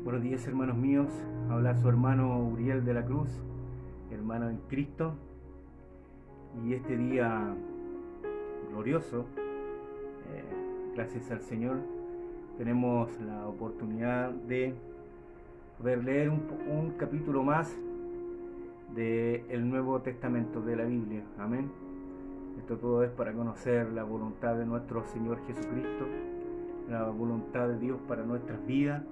Buenos días, hermanos míos. Habla su hermano Uriel de la Cruz, hermano en Cristo. Y este día glorioso, gracias al Señor, tenemos la oportunidad de poder leer un capítulo más del Nuevo Testamento de la Biblia. Amén. Esto todo es para conocer la voluntad de nuestro Señor Jesucristo, la voluntad de Dios para nuestras vidas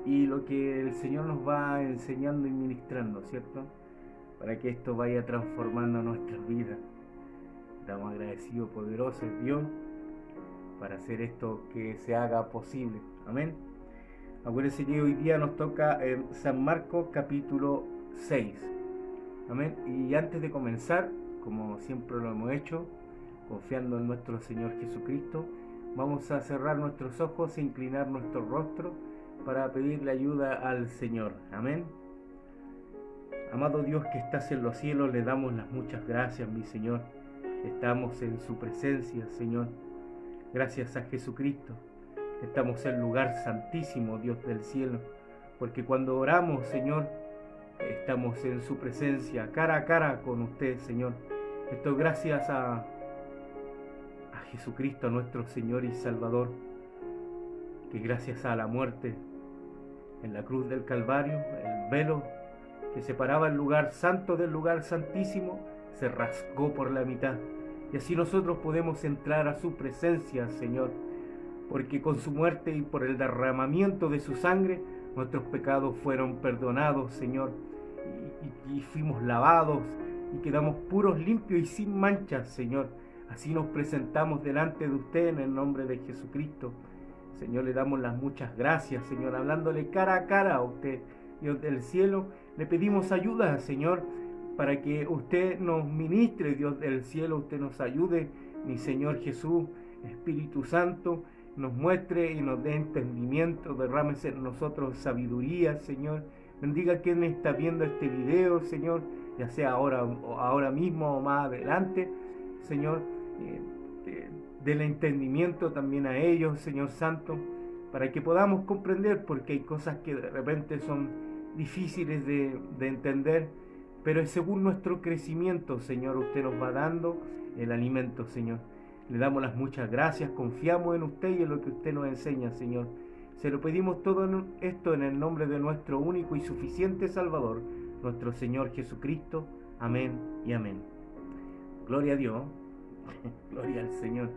y lo que el Señor nos va enseñando y ministrando, ¿cierto? Para que esto vaya transformando nuestras vidas. Estamos agradecidos, poderoso es Dios, para hacer esto que se haga posible. Amén. Acuérdense que hoy día nos toca San Marcos capítulo 6. Amén. Y antes de comenzar, como siempre lo hemos hecho, confiando en nuestro Señor Jesucristo, vamos a cerrar nuestros ojos e inclinar nuestro rostro para pedirle ayuda al Señor. Amén. Amado Dios que estás en los cielos, le damos las muchas gracias, mi Señor. Estamos en su presencia, Señor. Gracias a Jesucristo. Estamos en el lugar santísimo, Dios del cielo. Porque cuando oramos, Señor, estamos en su presencia, cara a cara con usted, Señor. Esto gracias a Jesucristo, nuestro Señor y Salvador, que gracias a la muerte en la cruz del Calvario, el velo que separaba el lugar santo del lugar santísimo se rasgó por la mitad, y así nosotros podemos entrar a su presencia, Señor, porque con su muerte y por el derramamiento de su sangre nuestros pecados fueron perdonados, Señor, y fuimos lavados y quedamos puros, limpios y sin manchas, Señor. Así nos presentamos delante de usted en el nombre de Jesucristo. Señor, le damos las muchas gracias, Señor, hablándole cara a cara a usted, Dios del cielo. Le pedimos ayuda, Señor, para que usted nos ministre, Dios del cielo, usted nos ayude, mi Señor Jesús, Espíritu Santo, nos muestre y nos dé entendimiento, derrámese en nosotros sabiduría, Señor. Bendiga a quien está viendo este video, Señor, ya sea ahora mismo o más adelante, Señor. Del entendimiento también a ellos, Señor Santo, para que podamos comprender, porque hay cosas que de repente son difíciles de entender, pero es según nuestro crecimiento, Señor, usted nos va dando el alimento, Señor. Le damos las muchas gracias, confiamos en usted y en lo que usted nos enseña, Señor. Se lo pedimos todo esto en el nombre de nuestro único y suficiente Salvador, nuestro Señor Jesucristo. Amén y amén. Gloria a Dios. Gloria al Señor.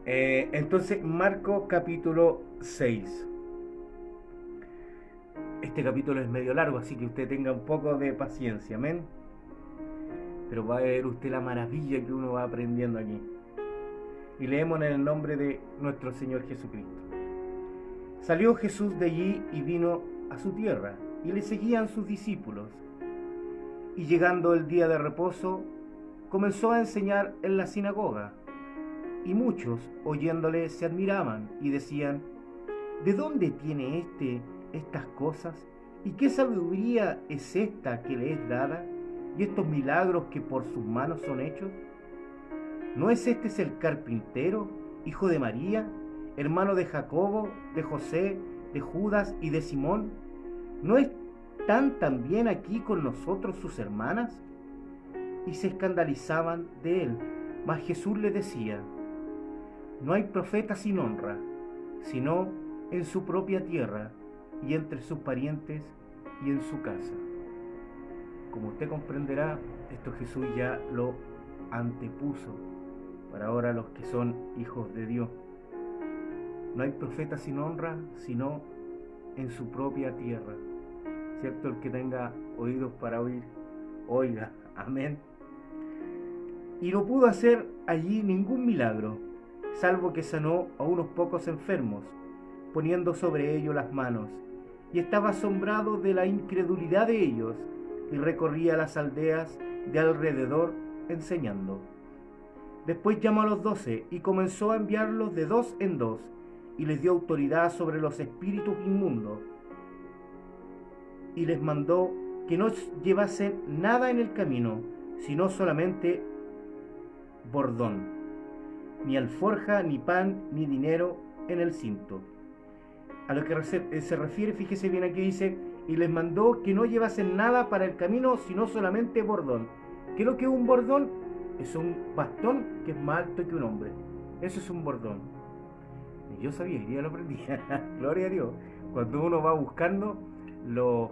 Entonces, Marcos capítulo 6. Este capítulo es medio largo, así que usted tenga un poco de paciencia, amén. Pero va a ver usted la maravilla que uno va aprendiendo aquí. Y leemos en el nombre de nuestro Señor Jesucristo. Salió Jesús de allí y vino a su tierra, y le seguían sus discípulos. Y llegando el día de reposo, comenzó a enseñar en la sinagoga, y muchos, oyéndole, se admiraban y decían: ¿de dónde tiene estas cosas? ¿Y qué sabiduría es esta que le es dada? ¿Y estos milagros que por sus manos son hechos? ¿No es este el carpintero, hijo de María, hermano de Jacobo, de José, de Judas y de Simón? ¿No están también aquí con nosotros sus hermanas? Y se escandalizaban de él. Mas Jesús le decía: no hay profeta sin honra, sino en su propia tierra, y entre sus parientes, y en su casa. Como usted comprenderá, esto Jesús ya lo antepuso para ahora los que son hijos de Dios. No hay profeta sin honra, sino en su propia tierra. ¿Cierto? El que tenga oídos para oír, oiga. Amén. Y no pudo hacer allí ningún milagro, salvo que sanó a unos pocos enfermos, poniendo sobre ellos las manos, y estaba asombrado de la incredulidad de ellos, y recorría las aldeas de alrededor enseñando. Después llamó a los 12 y comenzó a enviarlos de dos en dos, y les dio autoridad sobre los espíritus inmundos, y les mandó que no llevasen nada en el camino, sino solamente bordón, ni alforja, ni pan, ni dinero en el cinto, a lo que se refiere, fíjese bien aquí dice, y les mandó que no llevasen nada para el camino, sino solamente bordón. ¿Qué es lo que es un bordón? Es un bastón que es más alto que un hombre. Eso es un bordón. Y yo sabía, y ya lo aprendí. Gloria a Dios. Cuando uno va buscando los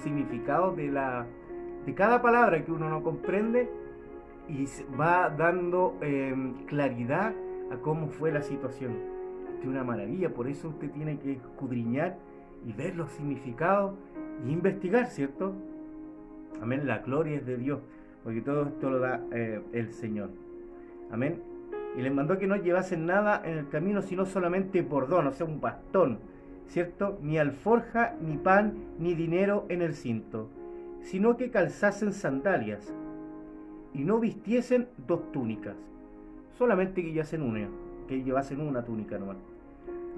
significados de cada palabra que uno no comprende, y va dando claridad a cómo fue la situación. Es una maravilla, por eso usted tiene que escudriñar y ver los significados y investigar, ¿cierto? Amén, la gloria es de Dios, porque todo esto lo da el Señor. Amén. Y les mandó que no llevasen nada en el camino, sino solamente bordón, o sea, un bastón, ¿cierto? Ni alforja, ni pan, ni dinero en el cinto, sino que calzasen sandalias, y no vistiesen 2 túnicas, solamente que llevasen una túnica nomás.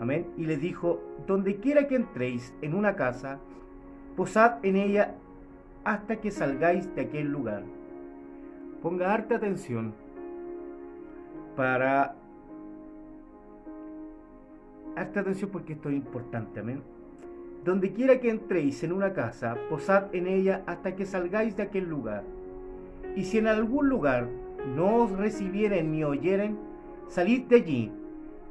Amén. Y les dijo, donde quiera que entréis en una casa, posad en ella hasta que salgáis de aquel lugar. Ponga harta atención porque esto es importante. Amén. Donde quiera que entréis en una casa, posad en ella hasta que salgáis de aquel lugar. Y si en algún lugar no os recibieren ni oyeren, salid de allí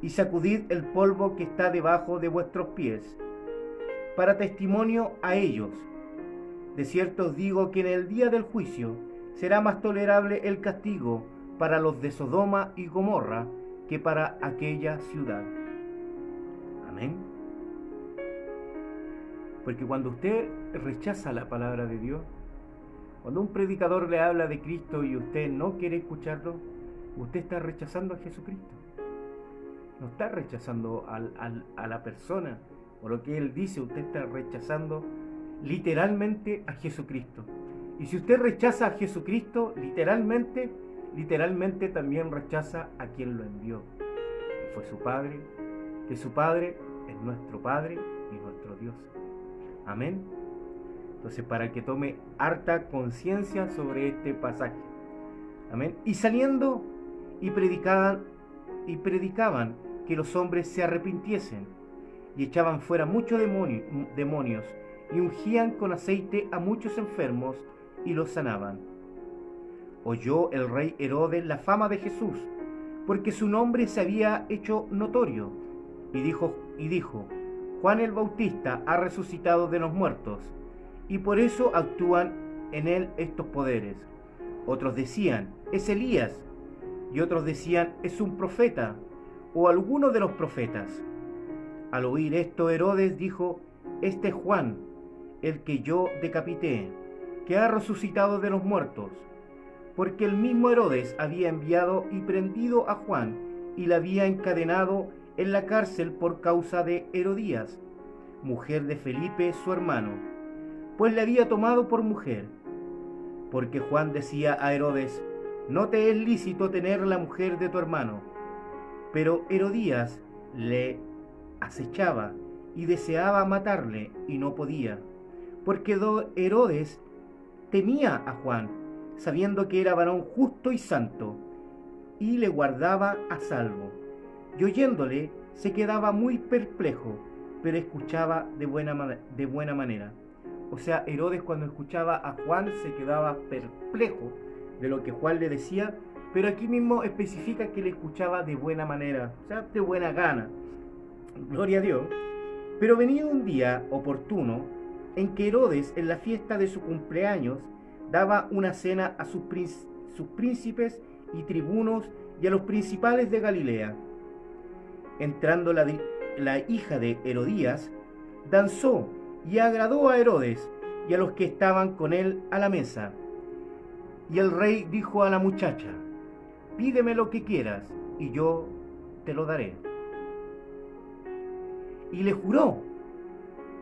y sacudid el polvo que está debajo de vuestros pies, para testimonio a ellos. De cierto os digo que en el día del juicio será más tolerable el castigo para los de Sodoma y Gomorra que para aquella ciudad. Amén. Porque cuando usted rechaza la palabra de Dios, cuando un predicador le habla de Cristo y usted no quiere escucharlo, usted está rechazando a Jesucristo. No está rechazando a la persona o lo que Él dice, usted está rechazando literalmente a Jesucristo. Y si usted rechaza a Jesucristo, literalmente también rechaza a quien lo envió. Que fue su Padre, que su Padre es nuestro Padre y nuestro Dios. Amén. Entonces, para que tome harta conciencia sobre este pasaje. Amén. Y saliendo y predicaban que los hombres se arrepintiesen, y echaban fuera muchos demonios, y ungían con aceite a muchos enfermos, y los sanaban. Oyó el rey Herodes la fama de Jesús, porque su nombre se había hecho notorio, y dijo, Juan el Bautista ha resucitado de los muertos, y por eso actúan en él estos poderes. Otros decían, es Elías, y otros decían, es un profeta, o alguno de los profetas. Al oír esto, Herodes dijo, este es Juan, el que yo decapité, que ha resucitado de los muertos, porque el mismo Herodes había enviado y prendido a Juan, y le había encadenado en la cárcel por causa de Herodías, mujer de Felipe, su hermano, pues le había tomado por mujer. Porque Juan decía a Herodes, no te es lícito tener la mujer de tu hermano. Pero Herodías le acechaba y deseaba matarle, y no podía, porque Herodes temía a Juan, sabiendo que era varón justo y santo, y le guardaba a salvo. Y oyéndole se quedaba muy perplejo, pero escuchaba de buena manera. O sea, Herodes cuando escuchaba a Juan se quedaba perplejo de lo que Juan le decía, pero aquí mismo especifica que le escuchaba de buena manera, o sea, de buena gana. Gloria a Dios. Pero venía un día oportuno en que Herodes, en la fiesta de su cumpleaños, daba una cena a sus príncipes y tribunos y a los principales de Galilea. Entrando la hija de Herodías, danzó y agradó a Herodes y a los que estaban con él a la mesa. Y el rey dijo a la muchacha, pídeme lo que quieras, y yo te lo daré. Y le juró,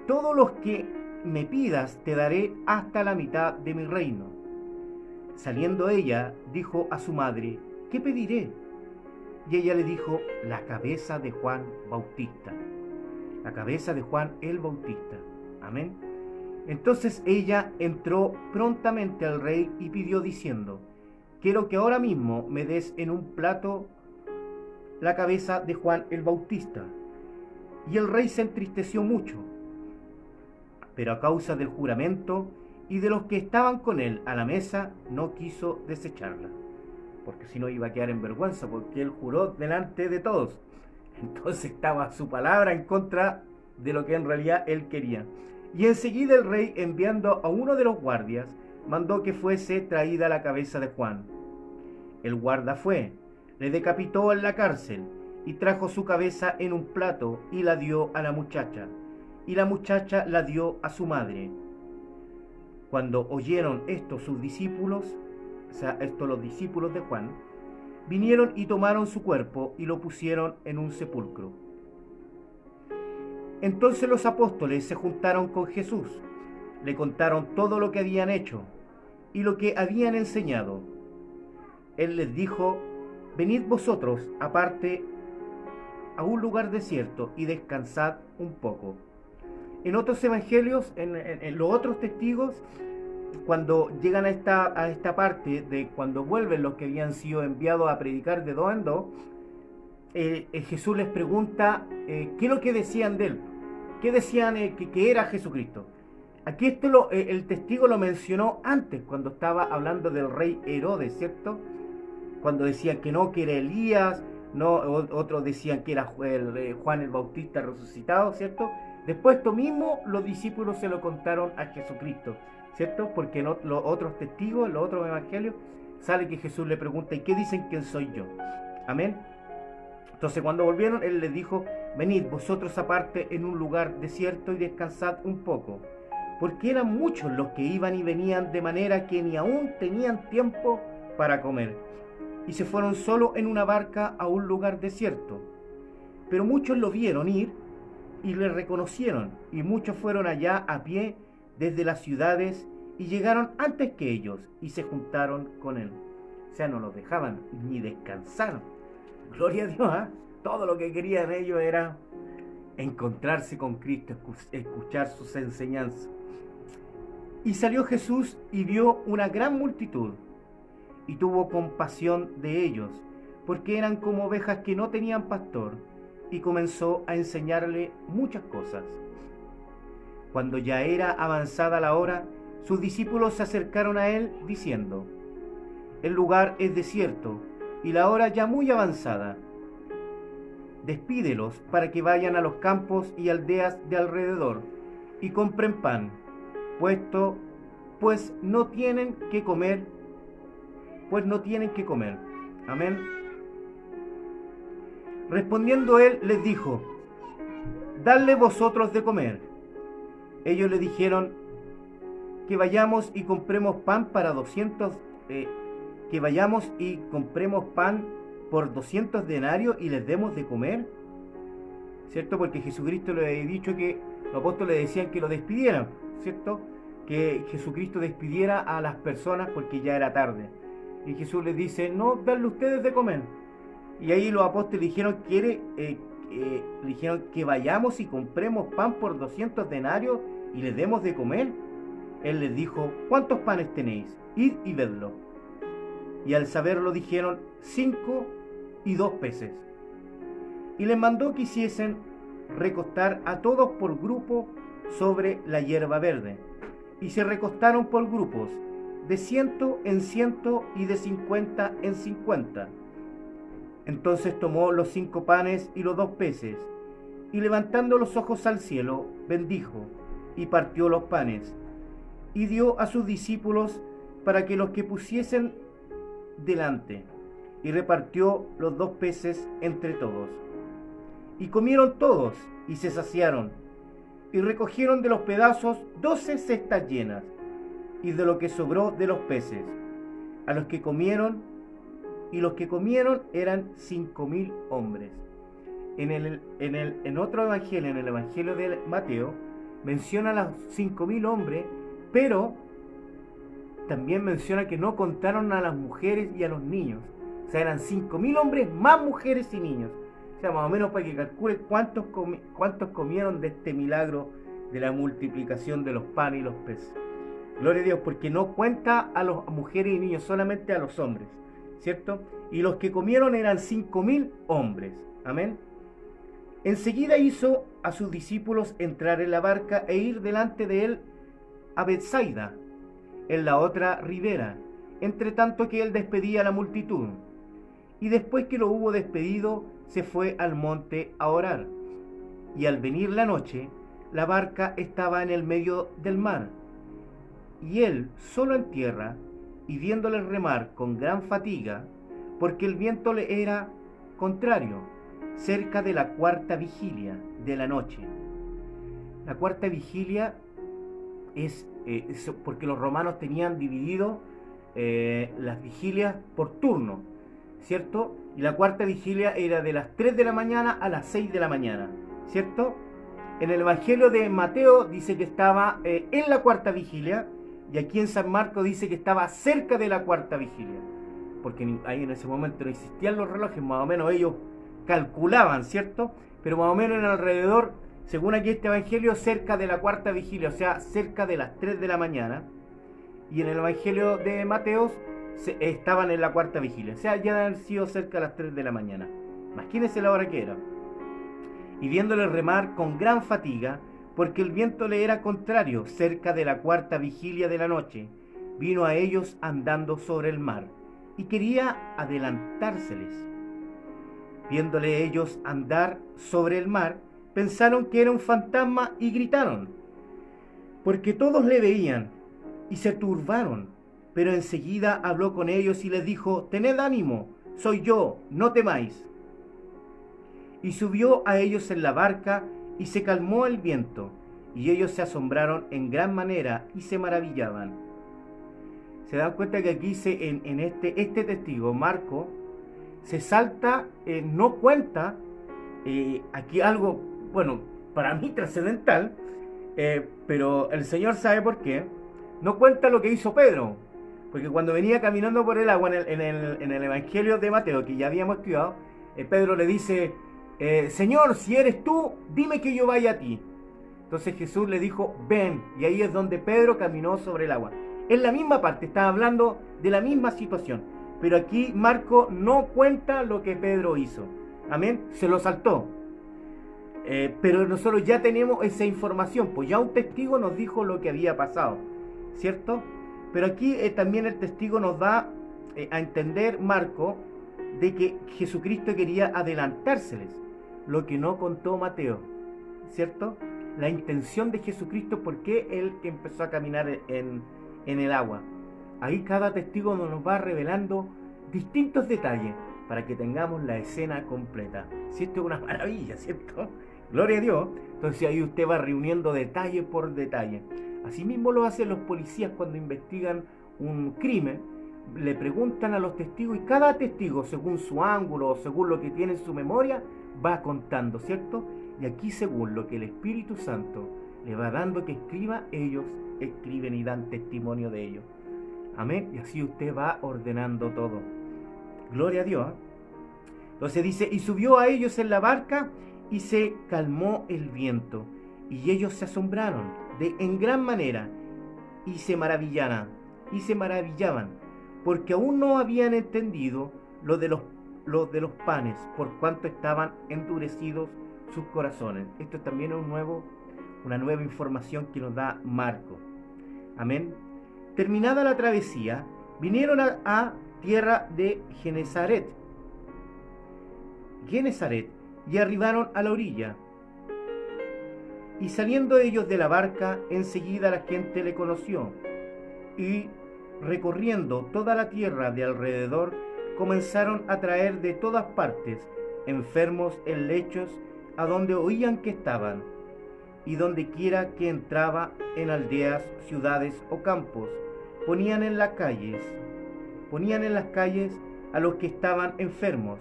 todos los que me pidas te daré hasta la mitad de mi reino. Saliendo ella, dijo a su madre, ¿qué pediré? Y ella le dijo, la cabeza de Juan Bautista. La cabeza de Juan el Bautista. Amén. Entonces ella entró prontamente al rey y pidió diciendo, quiero que ahora mismo me des en un plato la cabeza de Juan el Bautista. y el rey se entristeció mucho. Pero a causa del juramento y de los que estaban con él a la mesa, no quiso desecharla, porque si no iba a quedar en vergüenza, porque él juró delante de todos. Entonces estaba su palabra en contra de lo que en realidad él quería. Y enseguida el rey, enviando a uno de los guardias, mandó que fuese traída la cabeza de Juan. El guarda fue, le decapitó en la cárcel, y trajo su cabeza en un plato y la dio a la muchacha, y la muchacha la dio a su madre. Cuando oyeron esto sus discípulos, los discípulos de Juan, vinieron y tomaron su cuerpo y lo pusieron en un sepulcro. Entonces los apóstoles se juntaron con Jesús, le contaron todo lo que habían hecho y lo que habían enseñado. Él les dijo: venid vosotros aparte a un lugar desierto y descansad un poco. En otros evangelios, en los otros testigos, cuando llegan a esta parte de cuando vuelven los que habían sido enviados a predicar de dos en dos, Jesús les pregunta qué es lo que decían de él, qué decían que era Jesucristo. Aquí el testigo lo mencionó antes, cuando estaba hablando del rey Herodes, ¿cierto? Cuando decían que no, que era Elías, no, otros decían que era Juan el Bautista resucitado, ¿cierto? Después esto mismo los discípulos se lo contaron a Jesucristo, ¿cierto? Porque en los otros testigos, en los otros evangelios, sale que Jesús le pregunta: ¿y qué dicen quién soy yo? Amén. Entonces cuando volvieron, él les dijo: venid vosotros aparte en un lugar desierto y descansad un poco, porque eran muchos los que iban y venían, de manera que ni aún tenían tiempo para comer. Y se fueron solo en una barca a un lugar desierto. Pero muchos lo vieron ir y le reconocieron, y muchos fueron allá a pie desde las ciudades y llegaron antes que ellos y se juntaron con él. O sea, no los dejaban ni descansar. Gloria a Dios, ¿eh? Todo lo que querían ellos era encontrarse con Cristo, escuchar sus enseñanzas. Y salió Jesús y vio una gran multitud, y tuvo compasión de ellos, porque eran como ovejas que no tenían pastor, y comenzó a enseñarle muchas cosas. Cuando ya era avanzada la hora, sus discípulos se acercaron a él, diciendo: el lugar es desierto, y la hora ya muy avanzada. Despídelos para que vayan a los campos y aldeas de alrededor, y compren pan, pues no tienen que comer. Amén. Respondiendo él, les dijo: dadle vosotros de comer. Ellos le dijeron: que vayamos y compremos pan por 200 denarios y les demos de comer, ¿cierto? Porque Jesucristo le había dicho que los apóstoles decían que lo despidieran, ¿cierto? Que Jesucristo despidiera a las personas porque ya era tarde. Y Jesús les dice: no, dadle ustedes de comer. Y ahí los apóstoles dijeron que vayamos y compremos pan por 200 denarios y les demos de comer. Él les dijo: ¿cuántos panes tenéis? Id y vedlo. Y al saberlo dijeron: 5 y 2 peces. Y les mandó que hiciesen recostar a todos por grupo sobre la hierba verde. Y se recostaron por grupos, de 100 en 100 y de 50 en 50. Entonces tomó los 5 panes y los 2 peces, y levantando los ojos al cielo, bendijo, y partió los panes, y dio a sus discípulos para que los que pusiesen delante, y repartió los 2 peces entre todos. Y comieron todos, y se saciaron, y recogieron de los pedazos 12 cestas llenas, y de lo que sobró de los peces. A los que comieron, y los que comieron eran 5.000 hombres. En otro evangelio, en el evangelio de Mateo, menciona a los 5.000 hombres, pero también menciona que no contaron a las mujeres y a los niños. O sea, eran 5.000 hombres más mujeres y niños. O sea, más o menos para que calcule cuántos comieron de este milagro de la multiplicación de los panes y los peces. Gloria a Dios, porque no cuenta a las mujeres y niños, solamente a los hombres, ¿cierto? Y los que comieron eran 5.000 hombres. Amén. Enseguida hizo a sus discípulos entrar en la barca e ir delante de él a Betsaida, en la otra ribera, entre tanto que él despedía a la multitud. Y después que lo hubo despedido, se fue al monte a orar. Y al venir la noche, la barca estaba en el medio del mar, y él solo en tierra, y viéndole remar con gran fatiga, porque el viento le era contrario, cerca de la cuarta vigilia de la noche. La cuarta vigilia es porque los romanos tenían dividido las vigilias por turno, ¿cierto? Y la cuarta vigilia era de las 3 de la mañana a las 6 de la mañana, ¿cierto? En el Evangelio de Mateo dice que estaba en la cuarta vigilia, y aquí en San Marcos dice que estaba cerca de la cuarta vigilia, porque ahí en ese momento no existían los relojes, más o menos ellos calculaban, ¿cierto? Pero más o menos en alrededor, según aquí este Evangelio, cerca de la cuarta vigilia, o sea, cerca de las 3 de la mañana, y en el Evangelio de Mateo estaban en la cuarta vigilia, o sea, ya han sido cerca de las 3 de la mañana. Imagínense la hora que era. Y viéndole remar con gran fatiga, porque el viento le era contrario, cerca de la cuarta vigilia de la noche, vino a ellos andando sobre el mar, y quería adelantárseles. Viéndole ellos andar sobre el mar, pensaron que era un fantasma y gritaron, porque todos le veían, y se turbaron. Pero enseguida habló con ellos y les dijo: tened ánimo, soy yo, no temáis. Y subió a ellos en la barca, y se calmó el viento, y ellos se asombraron en gran manera y se maravillaban. Se dan cuenta que aquí en este testigo, Marco, se salta, no cuenta aquí algo, bueno, para mí trascendental, pero el Señor sabe por qué. No cuenta lo que hizo Pedro, porque cuando venía caminando por el agua en el Evangelio de Mateo, que ya habíamos estudiado, Pedro le dice: Señor, si eres tú, dime que yo vaya a ti. Entonces Jesús le dijo: ven, y ahí es donde Pedro caminó sobre el agua. Es la misma parte, está hablando de la misma situación, pero aquí Marco no cuenta lo que Pedro hizo. Amén, se lo saltó. Pero nosotros ya tenemos esa información, pues ya un testigo nos dijo lo que había pasado, ¿cierto? Pero aquí también el testigo nos da a entender, Marco, de que Jesucristo quería adelantárseles, lo que no contó Mateo, ¿cierto? La intención de Jesucristo, por qué él empezó a caminar en el agua. Ahí cada testigo nos va revelando distintos detalles para que tengamos la escena completa. Si esto es una maravilla, ¿cierto? Gloria a Dios. Entonces ahí usted va reuniendo detalle por detalle. Asimismo lo hacen los policías cuando investigan un crimen. Le preguntan a los testigos y cada testigo, según su ángulo o según lo que tiene en su memoria, va contando, ¿cierto? Y aquí, según lo que el Espíritu Santo le va dando que escriba, ellos escriben y dan testimonio de ello. Amén. Y así usted va ordenando todo. Gloria a Dios. Entonces dice: y subió a ellos en la barca y se calmó el viento. Y ellos se asombraron en gran manera y se maravillaban, porque aún no habían entendido lo de los panes, por cuanto estaban endurecidos sus corazones. Esto también es una nueva información que nos da Marco. Amén. Terminada la travesía, vinieron a tierra de Genesaret, y arribaron a la orilla. Y saliendo ellos de la barca, enseguida la gente le conoció, y recorriendo toda la tierra de alrededor, comenzaron a traer de todas partes enfermos en lechos, a donde oían que estaban, y donde quiera que entraba, en aldeas, ciudades o campos, ponían en las calles a los que estaban enfermos,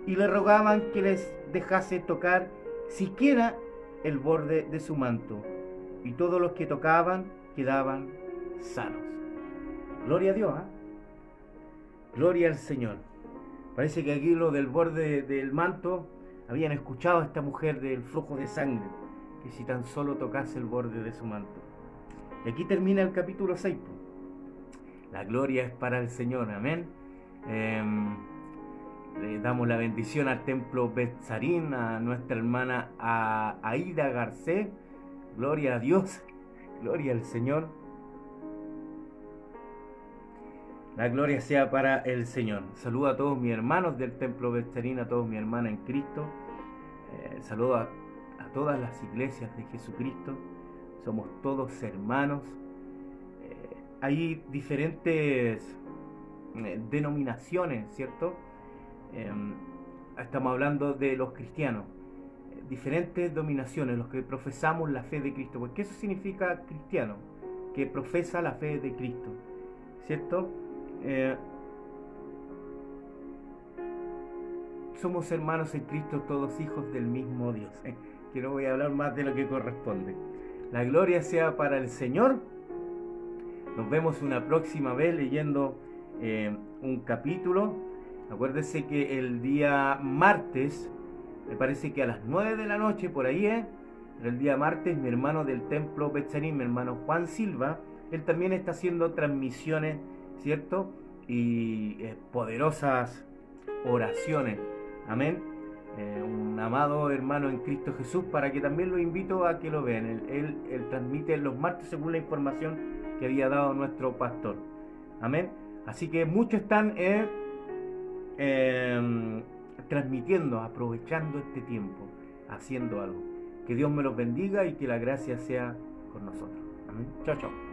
y le rogaban que les dejase tocar siquiera el borde de su manto, y todos los que tocaban quedaban sanos. Gloria a Dios, ¿eh? Gloria al Señor. Parece que aquí lo del borde del manto, habían escuchado a esta mujer del flujo de sangre, que si tan solo tocase el borde de su manto. Y aquí termina el capítulo 6. La gloria es para el Señor, amén. Le damos la bendición al templo Betzarín, a nuestra hermana Aida Garcés. Gloria a Dios, gloria al Señor. La gloria sea para el Señor. Saludo a todos mis hermanos del templo Betzarín, a todos mis hermanas en Cristo. Saludo a todas las iglesias de Jesucristo. Somos todos hermanos. Hay diferentes denominaciones, ¿cierto? Estamos hablando de los cristianos, diferentes denominaciones, los que profesamos la fe de Cristo, porque eso significa cristiano, que profesa la fe de Cristo, ¿cierto? Somos hermanos en Cristo, todos hijos del mismo Dios, que no voy a hablar más de lo que corresponde. La gloria sea para el Señor. Nos vemos una próxima vez leyendo un capítulo. Acuérdense que el día martes, me parece que a las 9 de la noche, por ahí el día martes, mi hermano del templo Betzarín, mi hermano Juan Silva, él también está haciendo transmisiones, ¿cierto? Y poderosas oraciones, amén. Un amado hermano en Cristo Jesús, para que también lo invito a que lo vean. Él transmite los martes según la información que había dado nuestro pastor, amén. Así que muchos están transmitiendo, aprovechando este tiempo, haciendo algo. Que Dios me los bendiga y que la gracia sea con nosotros. Amén. Chao, chao.